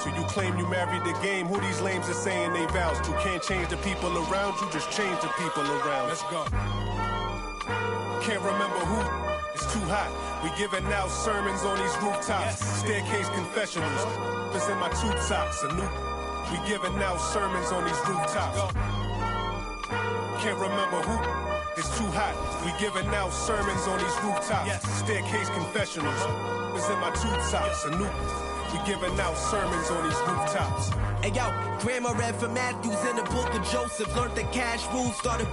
So you claim you married the game. Who these lames are saying they vows to? Can't change the people around you, just change the people around. Let's go. Can't remember who. It's too hot. We giving out sermons on these rooftops. Staircase confessionals. It's in my tube socks. We giving out sermons on these rooftops. Can't remember who. It's too hot. We giving out sermons on these rooftops. Staircase confessionals. It's in my tube socks. We giving out sermons on these rooftops. Hey yo, grandma read from Matthews in the book of Joseph. Learned the cash rules, started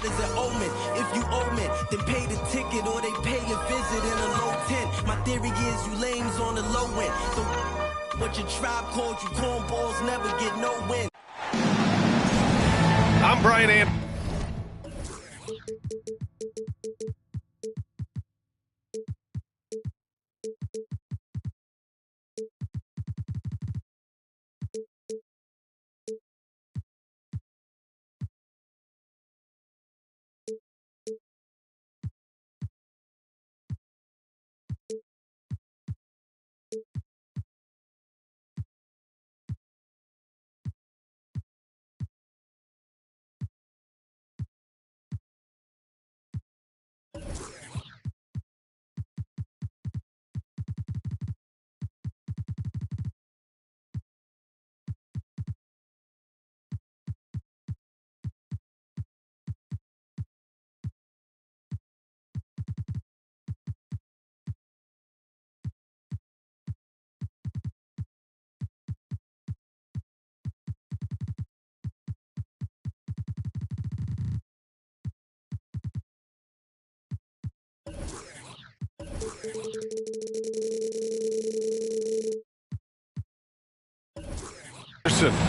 is an omen. If you owe me, then pay the ticket or they pay a visit in a low tent. My theory is you lames on the low end. So what your tribe called you cornballs never get no win. I'm Brian Anderson.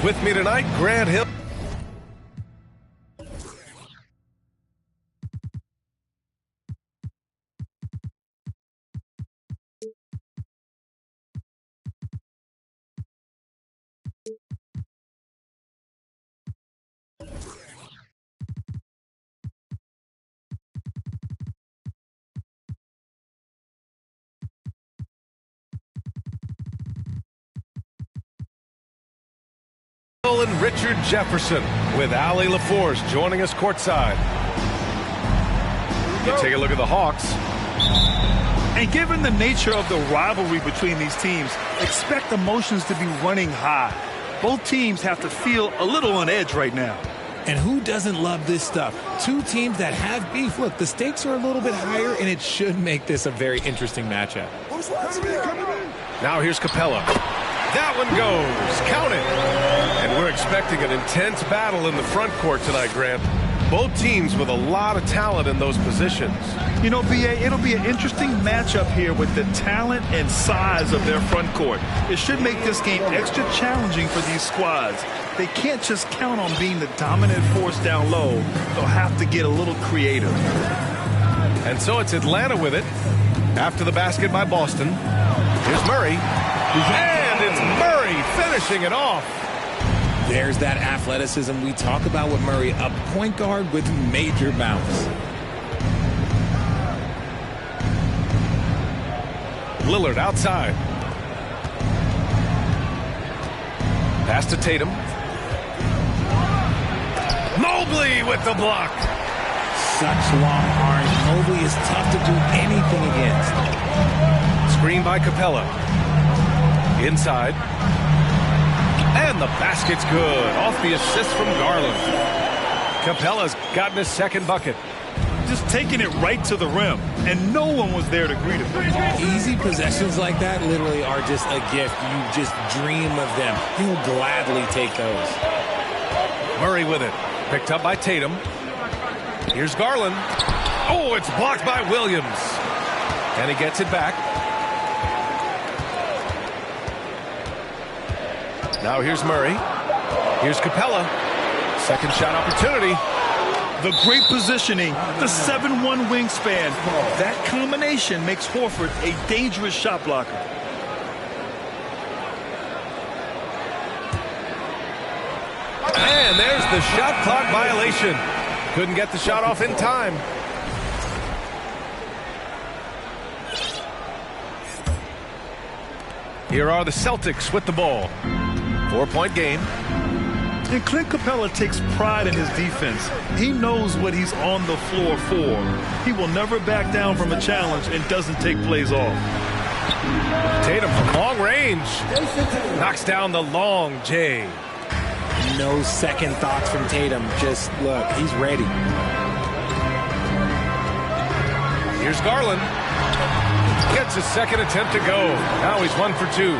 With me tonight, Grant Hill. And Richard Jefferson with Allie LaForce joining us courtside. You take a look at the Hawks. And given the nature of the rivalry between these teams, expect emotions to be running high. Both teams have to feel a little on edge right now. And who doesn't love this stuff? Two teams that have beef. Look, the stakes are a little bit higher, and it should make this a very interesting matchup. Now here's Capella. That one goes. Count it. And we're expecting an intense battle in the front court tonight, Grant. Both teams with a lot of talent in those positions. You know, B.A., it'll be an interesting matchup here with the talent and size of their front court. It should make this game extra challenging for these squads. They can't just count on being the dominant force down low. They'll have to get a little creative. And so it's Atlanta with it. After the basket by Boston. Here's Murray. And it's Murray finishing it off. There's that athleticism we talk about with Murray, a point guard with major bounce. Lillard outside. Pass to Tatum. Mobley with the block. Such long arms. Mobley is tough to do anything against. Screen by Capella. Inside. And the basket's good. Off the assist from Garland. Capella's gotten his second bucket. Just taking it right to the rim, and no one was there to greet him. Easy possessions like that literally are just a gift. You just dream of them. He'll gladly take those. Murray with it. Picked up by Tatum. Here's Garland. Oh, it's blocked by Williams. And he gets it back. Now here's Murray. Here's Capella. Second shot opportunity. The great positioning, the 7'1" wingspan. That combination makes Horford a dangerous shot blocker. And there's the shot clock violation. Couldn't get the shot off in time. Here are the Celtics with the ball. 4-point game. And Clint Capella takes pride in his defense. He knows what he's on the floor for. He will never back down from a challenge and doesn't take plays off. Tatum from long range. Knocks down the long J. No second thoughts from Tatum. Just look, he's ready. Here's Garland. Gets his second attempt to go. Now he's 1 for 2.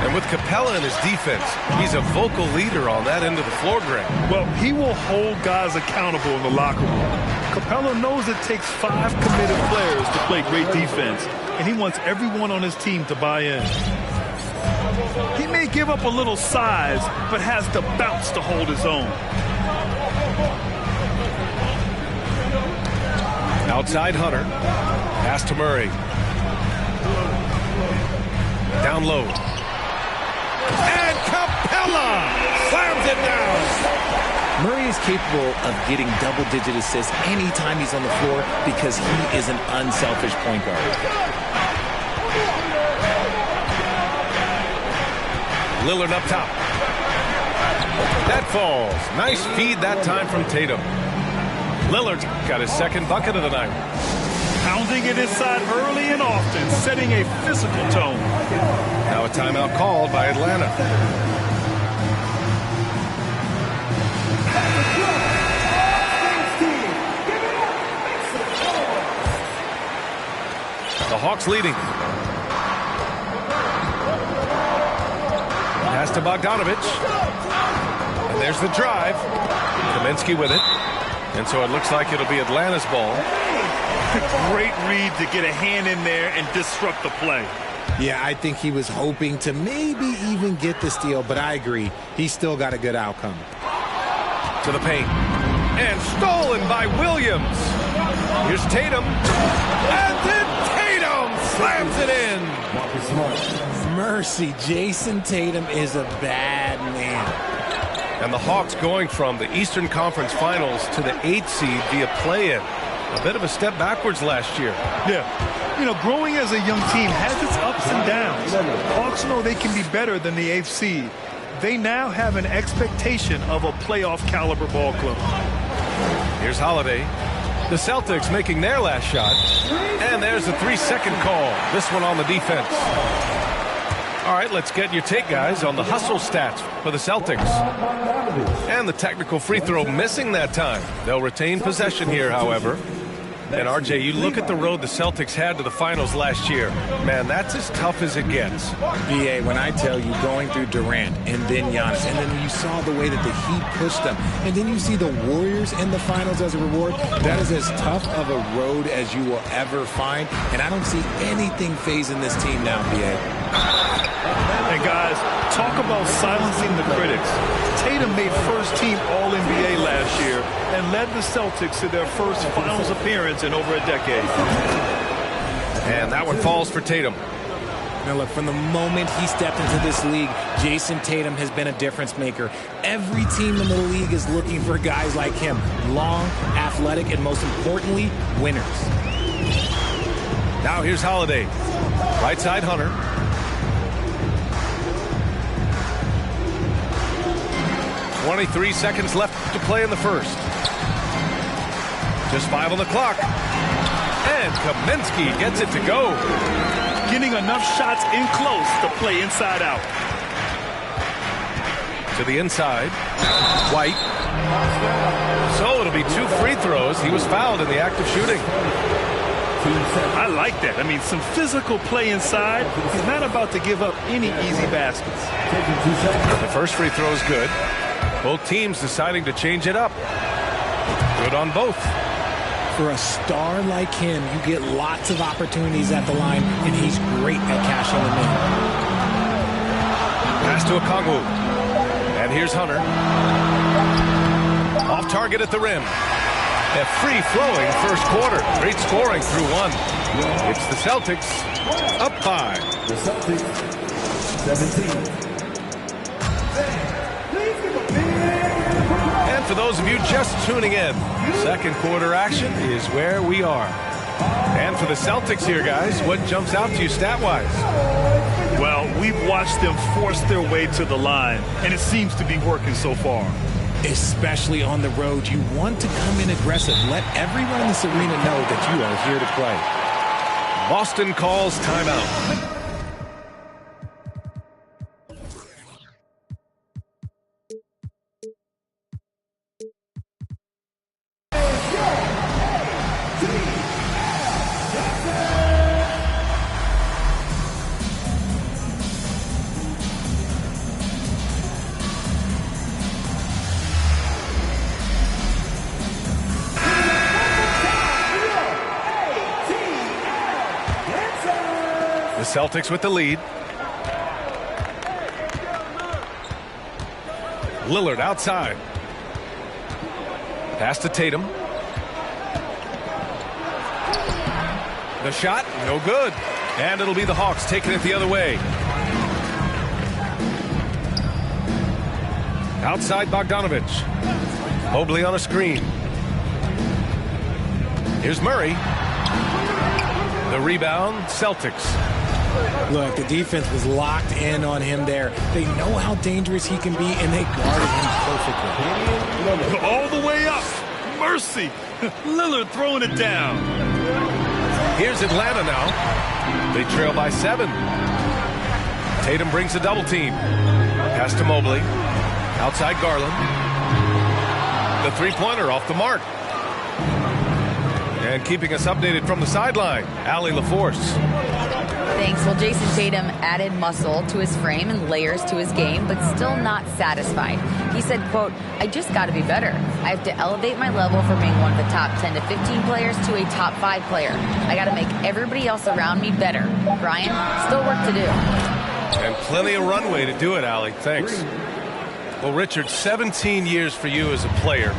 And with Capella in his defense, he's a vocal leader on that end of the floor, Greg. Well, he will hold guys accountable in the locker room. Capella knows it takes 5 committed players to play great defense, and he wants everyone on his team to buy in. He may give up a little size, but has the bounce to hold his own. Outside Hunter. Pass to Murray. Down low. And Capella slams it down. Murray is capable of getting double-digit assists anytime he's on the floor because he is an unselfish point guard. Lillard up top. That falls. Nice feed that time from Tatum. Lillard's got his second bucket of the night. Pounding it inside early and often, setting a physical tone. Now a timeout called by Atlanta. The Hawks leading. Pass to Bogdanovich. And there's the drive. Kaminsky with it. And so it looks like it'll be Atlanta's ball. Great read to get a hand in there and disrupt the play. Yeah, I think he was hoping to maybe even get the steal, but I agree. He's still got a good outcome. To the paint. And stolen by Williams. Here's Tatum. And then Tatum slams it in. Mercy, Jason Tatum is a bad man. And the Hawks going from the Eastern Conference Finals to the 8th seed via play-in. A bit of a step backwards last year. Yeah. You know, growing as a young team has its ups and downs. Hawks know they can be better than the 8th seed. They now have an expectation of a playoff caliber ball club. Here's Holiday. The Celtics making their last shot. And there's a 3-second call. This one on the defense. All right, let's get your take, guys, on the hustle stats for the Celtics. And the technical free throw missing that time. They'll retain possession here, however. And, RJ, you look at the road the Celtics had to the finals last year. Man, that's as tough as it gets. BA, when I tell you going through Durant and then Giannis, and then you saw the way that the Heat pushed them, and then you see the Warriors in the finals as a reward, that is as tough of a road as you will ever find. And I don't see anything phasing this team now, BA. And guys, talk about silencing the critics. Tatum made first-team All-NBA last year and led the Celtics to their first finals appearance in over a decade. And that one falls for Tatum. Now look, from the moment he stepped into this league, Jason Tatum has been a difference maker. Every team in the league is looking for guys like him. Long, athletic, and most importantly, winners. Now here's Holiday. Right side Hunter. .23 seconds left to play in the first. Just 5 on the clock. And Kaminsky gets it to go. Getting enough shots in close to play inside out. To the inside. White. So it'll be 2 free throws. He was fouled in the act of shooting. I like that. I mean, some physical play inside. He's not about to give up any easy baskets. The first free throw is good. Both teams deciding to change it up. Good on both. For a star like him, you get lots of opportunities at the line, and he's great at cashing them in. Pass to Okongwu. And here's Hunter. Off target at the rim. A free-flowing first quarter. Great scoring through 1. It's the Celtics up 5. The Celtics, 17. And for those of you just tuning in, second quarter action is where we are. And for the Celtics here, guys, what jumps out to you stat-wise? watch them force their way to the line, and it seems to be working so far. Especially on the road, you want to come in aggressive. Let everyone in this arena know that you are here to play. Boston calls timeout. The Celtics with the lead. Lillard outside. Pass to Tatum. The shot, no good. And it'll be the Hawks taking it the other way. Outside Bogdanovich. Mobley on a screen. Here's Murray. The rebound, Celtics. Look, the defense was locked in on him there. They know how dangerous he can be, and they guarded him perfectly. All the way up. Mercy. Lillard throwing it down. Here's Atlanta now. They trail by 7. Tatum brings a double team. Pass to Mobley. Outside Garland. The three-pointer off the mark. And keeping us updated from the sideline, Allie LaForce. Thanks. Well, Jason Tatum added muscle to his frame and layers to his game, but still not satisfied. He said, quote, "I just got to be better. I have to elevate my level from being one of the top 10 to 15 players to a top 5 player. I got to make everybody else around me better." Brian, still work to do. And plenty of runway to do it, Allie. Thanks. Well, Richard, 17 years for you as a player.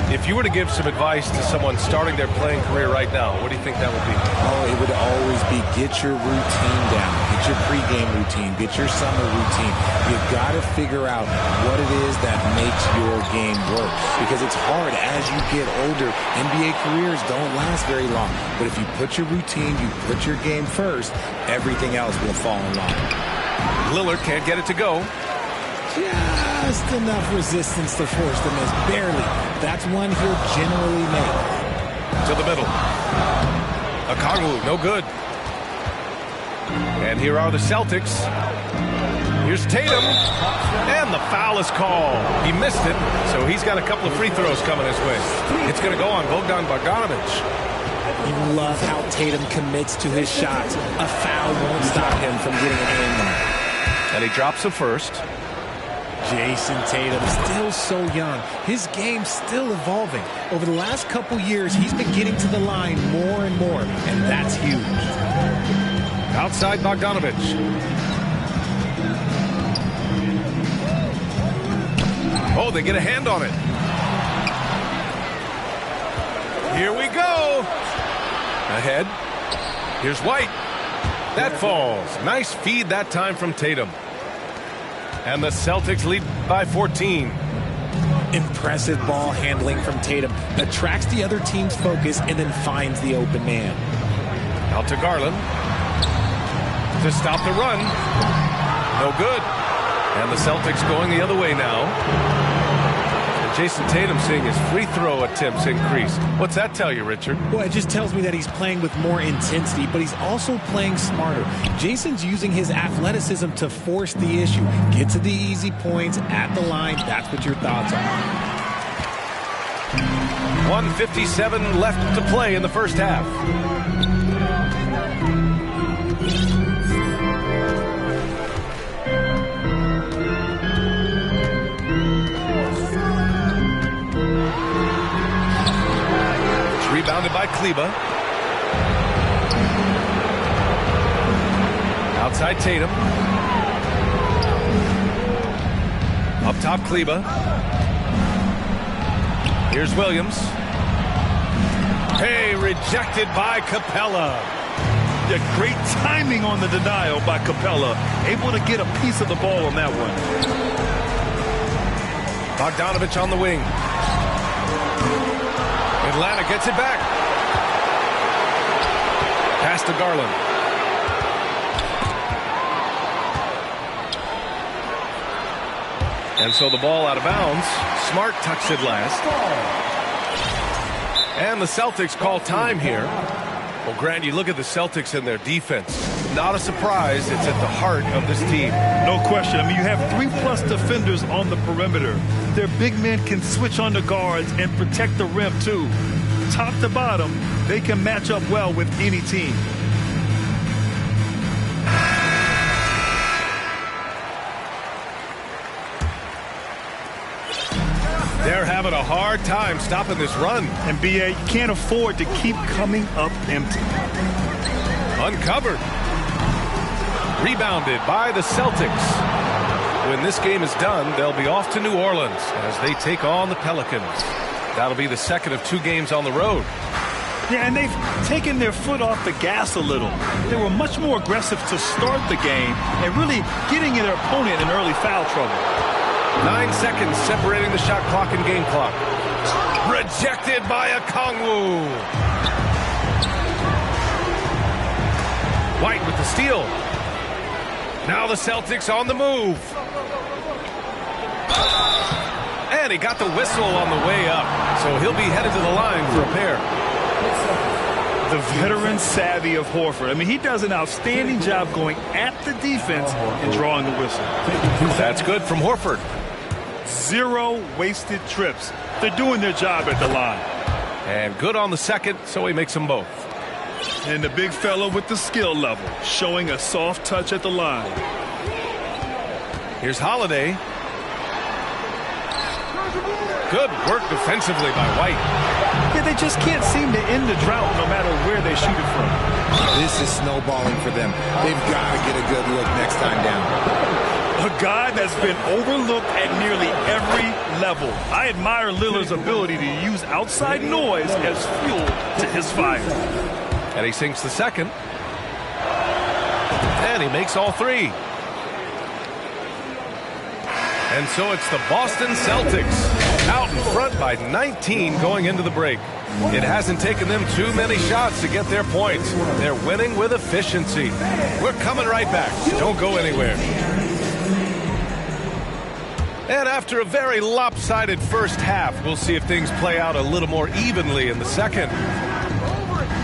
If you were to give some advice to someone starting their playing career right now, what do you think that would be? Oh, it would always be get your routine down. Get your pregame routine. Get your summer routine. You've got to figure out what it is that makes your game work. Because it's hard as you get older. NBA careers don't last very long. But if you put your routine, you put your game first, everything else will fall in line. Lillard can't get it to go. Just enough resistance to force the miss. Barely. That's one he'll generally make. To the middle. Okongwu, no good. And here are the Celtics. Here's Tatum. And the foul is called. He missed it, so he's got a couple of free throws coming his way. It's going to go on Bogdan Bogdanovich. You love how Tatum commits to his shots. A foul won't stop him from getting an aim on. And he drops the first. Jason Tatum, still so young. His game's still evolving. Over the last couple years, he's been getting to the line more and more, and that's huge. Outside Bogdanovich. Oh, they get a hand on it. Here we go. Ahead. Here's White. That falls. Nice feed that time from Tatum. And the Celtics lead by 14. Impressive ball handling from Tatum. Attracts the other team's focus and then finds the open man. Out to Garland. To stop the run. No good. And the Celtics going the other way now. And Jason Tatum seeing his free throw attempts increase. What's that tell you, Richard? Well, it just tells me that he's playing with more intensity, but he's also playing smarter. Jason's using his athleticism to force the issue. Get to the easy points at the line. That's what your thoughts are. 1:57 left to play in the first half. Rebounded by Kleba. Outside Tatum. Up top Kleba. Here's Williams. Hey, rejected by Capella. Yeah, great timing on the denial by Capella. Able to get a piece of the ball on that one. Bogdanovich on the wing. Atlanta gets it back. Pass to Garland. And so the ball out of bounds. Smart tucks it last. And the Celtics call time here. Well, Grant, you look at the Celtics and their defense. Not a surprise. It's at the heart of this team. No question. I mean, you have 3+ defenders on the perimeter. Their big men can switch on the guards and protect the rim, too. Top to bottom, they can match up well with any team. They're having a hard time stopping this run. And BA, you can't afford to keep coming up empty. Uncovered. Rebounded by the Celtics. When this game is done, they'll be off to New Orleans as they take on the Pelicans. That'll be the second of 2 games on the road. Yeah, and they've taken their foot off the gas a little. They were much more aggressive to start the game and really getting their opponent in early foul trouble. 9 seconds separating the shot clock and game clock. Rejected by Okongwu. White with the steal. Now the Celtics on the move. And he got the whistle on the way up. So he'll be headed to the line for a pair. The veteran savvy of Horford. I mean, he does an outstanding job going at the defense and drawing the whistle. That's good from Horford. 0 wasted trips. They're doing their job at the line. And good on the second, so he makes them both. And the big fella with the skill level, showing a soft touch at the line. Here's Holiday. Good work defensively by White. Yeah, they just can't seem to end the drought no matter where they shoot it from. This is snowballing for them. They've got to get a good look next time down. A guy that's been overlooked at nearly every level. I admire Lillard's ability to use outside noise as fuel to his fire. And he sinks the second. And he makes all 3. And so it's the Boston Celtics out in front by 19 going into the break. It hasn't taken them too many shots to get their points. They're winning with efficiency. We're coming right back. Don't go anywhere. And after a very lopsided first half, we'll see if things play out a little more evenly in the second.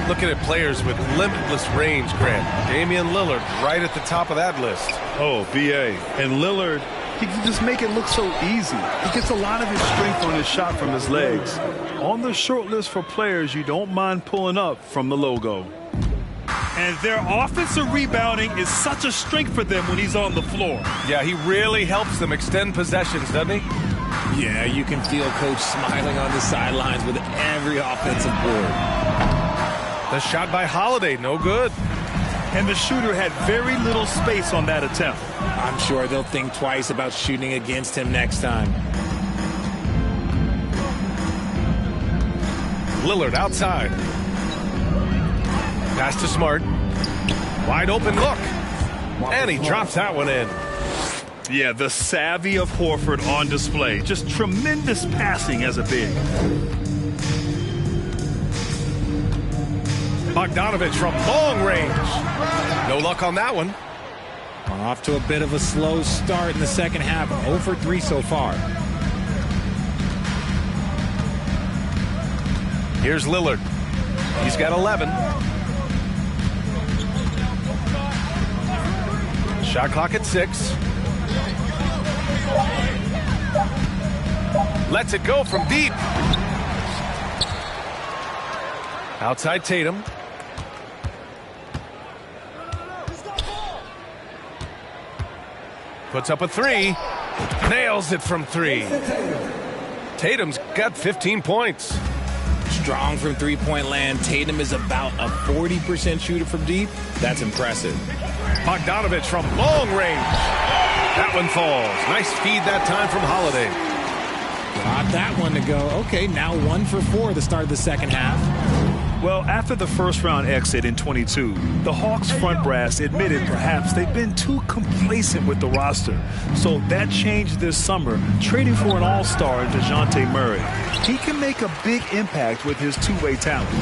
Looking at players with limitless range, Grant. Damian Lillard right at the top of that list. Oh, BA. And Lillard, he can just make it look so easy. He gets a lot of his strength on his shot from his legs. On the short list for players you don't mind pulling up from the logo. And their offensive rebounding is such a strength for them when he's on the floor. Yeah, he really helps them extend possessions, doesn't he? Yeah, you can feel Coach smiling on the sidelines with every offensive board. The shot by Holiday, no good. And the shooter had very little space on that attempt. I'm sure they'll think twice about shooting against him next time. Lillard outside. Pass to Smart. Wide open look. And he drops that one in. Yeah, the savvy of Horford on display. Just tremendous passing as a big. Bogdanovich from long range. No luck on that one. Off to a bit of a slow start in the second half. 0 for 3 so far. Here's Lillard. He's got 11. Shot clock at 6. Lets it go from deep. Outside Tatum. Puts up a 3. Nails it from 3. Tatum's got 15 points. Strong from three-point land. Tatum is about a 40% shooter from deep. That's impressive. Bogdanovich from long range. That one falls. Nice feed that time from Holiday. Got that one to go. Okay, now 1 for 4 at the start of the second half. Well, after the first-round exit in 22, the Hawks front brass admitted perhaps they've been too complacent with the roster. So that changed this summer, trading for an all-star in DeJounte Murray. He can make a big impact with his two-way talent.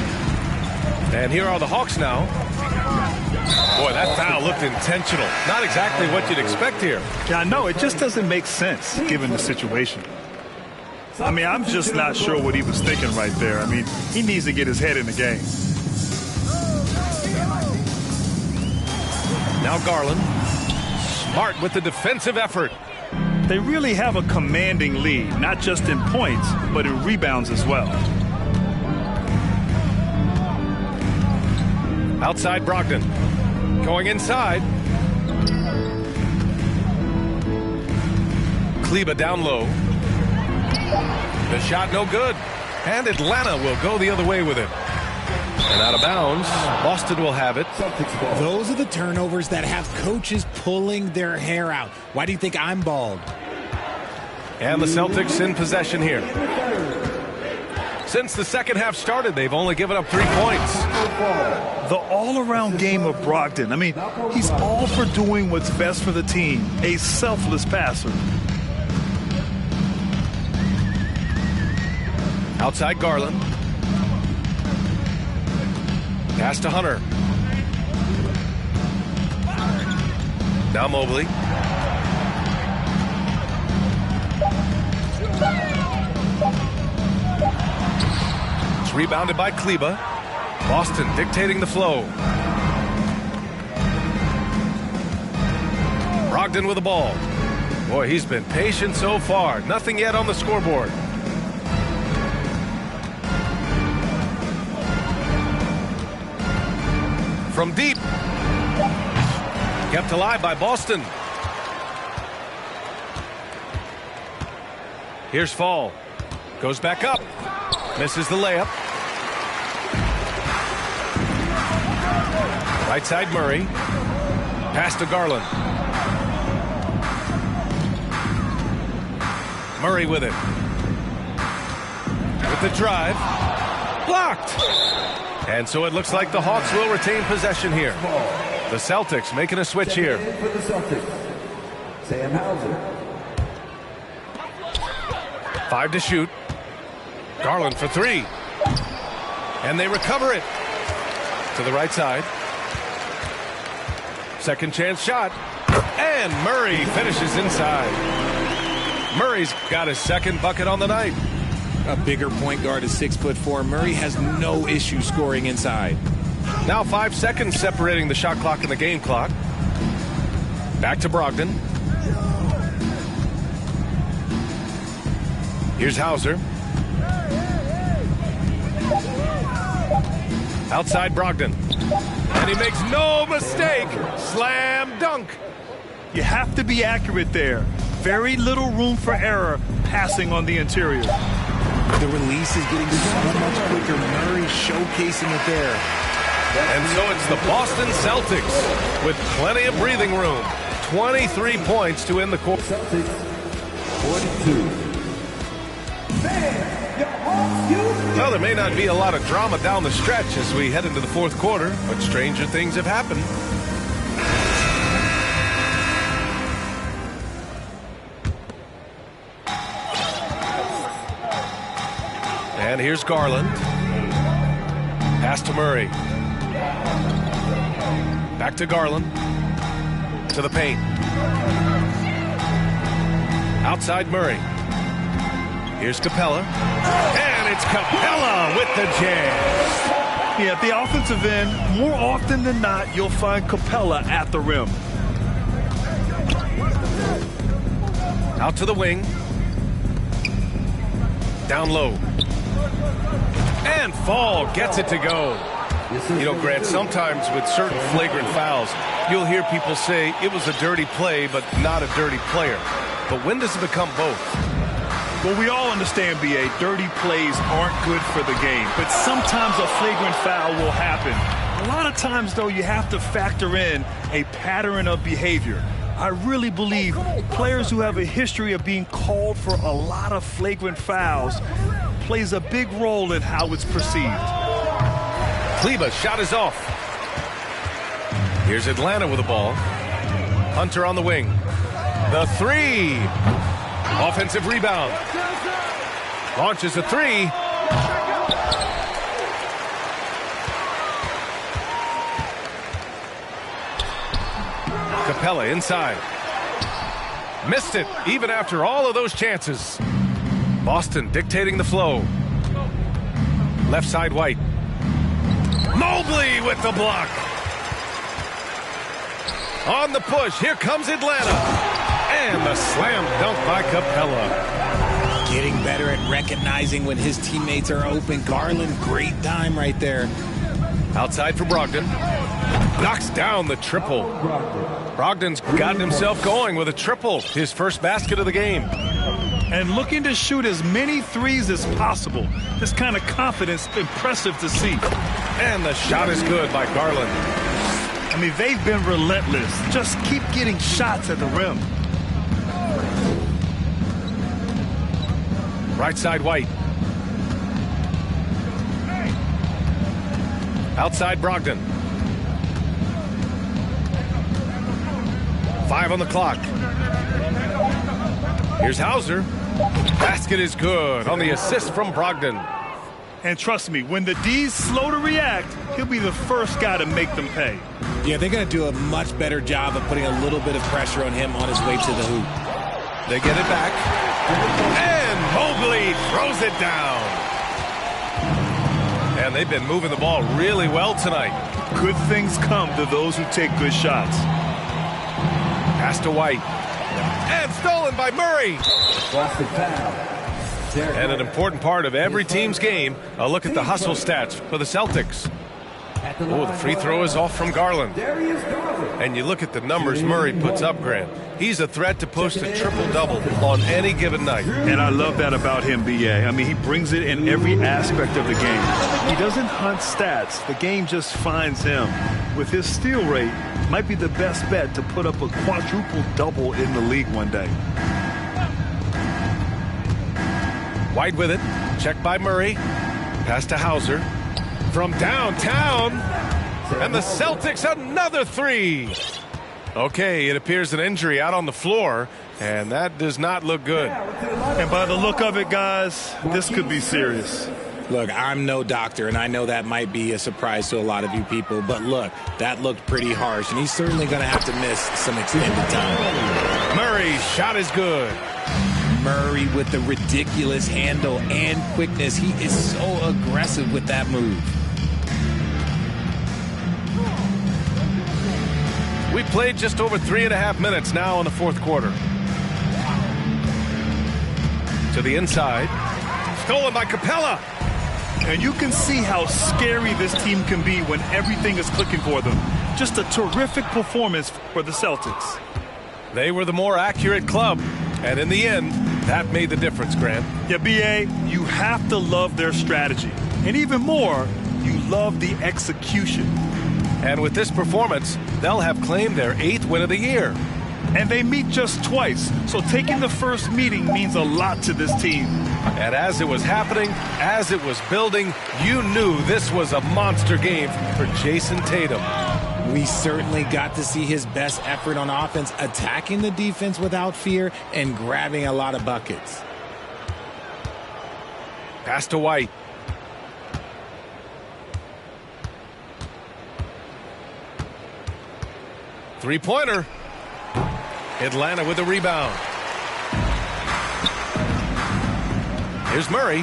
And here are the Hawks now. Boy, that foul looked intentional. Not exactly what you'd expect here. Yeah, I know. It just doesn't make sense given the situation. I mean, I'm just not sure what he was thinking right there. I mean, he needs to get his head in the game. Now Garland. Smart with the defensive effort. They really have a commanding lead, not just in points, but in rebounds as well. Outside Brogdon. Going inside. Kleber down low. The shot no good. And Atlanta will go the other way with it. And out of bounds, Boston will have it. Those are the turnovers that have coaches pulling their hair out. Why do you think I'm bald? And the Celtics in possession here. Since the second half started, they've only given up 3 points. The all-around game of Brogdon. I mean, he's all for doing what's best for the team. A selfless passer. Outside Garland. Pass to Hunter. Now Mobley. It's rebounded by Kleber. Boston dictating the flow. Brogdon with the ball. Boy, he's been patient so far. Nothing yet on the scoreboard. From deep. Kept alive by Boston. Here's Fall. Goes back up. Misses the layup. Right side Murray. Pass to Garland. Murray with it. With the drive. Blocked. And so it looks like the Hawks will retain possession here. The Celtics making a switch here. For the Celtics, Sam Hauser. 5 to shoot. Garland for 3. And they recover it. To the right side. Second chance shot. And Murray finishes inside. Murray's got his second bucket on the night. A bigger point guard is 6'4". Murray has no issue scoring inside. Now 5 seconds separating the shot clock and the game clock. Back to Brogdon. Here's Hauser. Outside Brogdon. And he makes no mistake. Slam dunk. You have to be accurate there. Very little room for error passing on the interior. The release is getting so much quicker. Murray showcasing it there. And so it's the Boston Celtics with plenty of breathing room. 23 points to end the quarter. Celtics, 42. Well, there may not be a lot of drama down the stretch as we head into the fourth quarter, but stranger things have happened. And here's Garland. Pass to Murray. Back to Garland. To the paint. Outside Murray. Here's Capella. And it's Capella with the jam. Yeah, at the offensive end, more often than not, you'll find Capella at the rim. Out to the wing. Down low. And Fall gets it to go. You know, Grant, sometimes with certain flagrant fouls, you'll hear people say it was a dirty play, but not a dirty player. But when does it become both? Well, we all understand, B.A., dirty plays aren't good for the game, but sometimes a flagrant foul will happen. A lot of times, though, you have to factor in a pattern of behavior. I really believe players who have a history of being called for a lot of flagrant fouls plays a big role in how it's perceived. Kleber's shot is off. Here's Atlanta with the ball. Hunter on the wing. The three. Offensive rebound. Launches a three. Capella inside. Missed it, even after all of those chances. Boston dictating the flow. Left side, White. Mobley with the block. On the push, here comes Atlanta. And the slam dunk by Capella. Getting better at recognizing when his teammates are open. Garland, great dime right there. Outside for Brogdon. Knocks down the triple. Brogdon's gotten himself going with a triple. His first basket of the game. And looking to shoot as many threes as possible. This kind of confidence, impressive to see. And the shot is good by Garland. I mean, they've been relentless. Just keep getting shots at the rim. Right side, White. Outside, Brogdon. 5 on the clock. Here's Hauser. Basket is good on the assist from Brogdon. And trust me, when the D's slow to react, he'll be the first guy to make them pay. Yeah, they're going to do a much better job of putting a little bit of pressure on him on his way to the hoop. They get it back. And Mobley throws it down. And they've been moving the ball really well tonight. Good things come to those who take good shots. Pass to White. And stolen by Murray. And an important part of every team's game, a look at the hustle stats for the Celtics. Oh, the free throw is off from Garland. And you look at the numbers Murray puts up, Grant. He's a threat to post a triple-double on any given night. And I love that about him, B.A. I mean, he brings it in every aspect of the game. He doesn't hunt stats. The game just finds him. With his steal rate, might be the best bet to put up a quadruple-double in the league one day. White with it. Checked by Murray. Pass to Hauser. From downtown. And the Celtics another three. Okay, it appears an injury out on the floor. And that does not look good. And by the look of it, guys, this could be serious. Look, I'm no doctor, and I know that might be a surprise to a lot of you people. But look, that looked pretty harsh, and he's certainly going to have to miss some extended time. Murray's shot is good. Murray with the ridiculous handle and quickness. He is so aggressive with that move. We played just over 3.5 minutes now in the fourth quarter. To the inside. Stolen by Capella. And you can see how scary this team can be when everything is clicking for them. Just a terrific performance for the Celtics. They were the more accurate club. And in the end, that made the difference, Grant. Yeah, B.A., you have to love their strategy. And even more, you love the execution. And with this performance, they'll have claimed their 8th win of the year. And they meet just twice, so taking the first meeting means a lot to this team. And as it was happening, as it was building, you knew this was a monster game for Jason Tatum. We certainly got to see his best effort on offense, attacking the defense without fear and grabbing a lot of buckets. Pass to White. Three-pointer. Atlanta with a rebound. Here's Murray.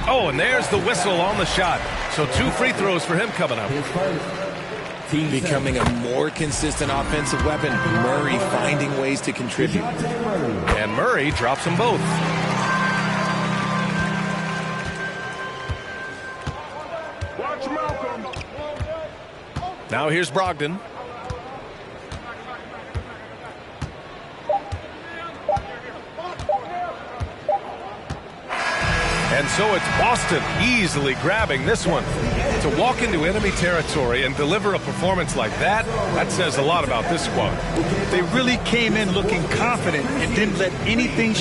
Oh, and there's the whistle on the shot. So 2 free throws for him coming up. Becoming a more consistent offensive weapon. Murray finding ways to contribute. And Murray drops them both. Now here's Brogdon. And so it's Boston easily grabbing this one. To walk into enemy territory and deliver a performance like that, that says a lot about this squad. They really came in looking confident and didn't let anything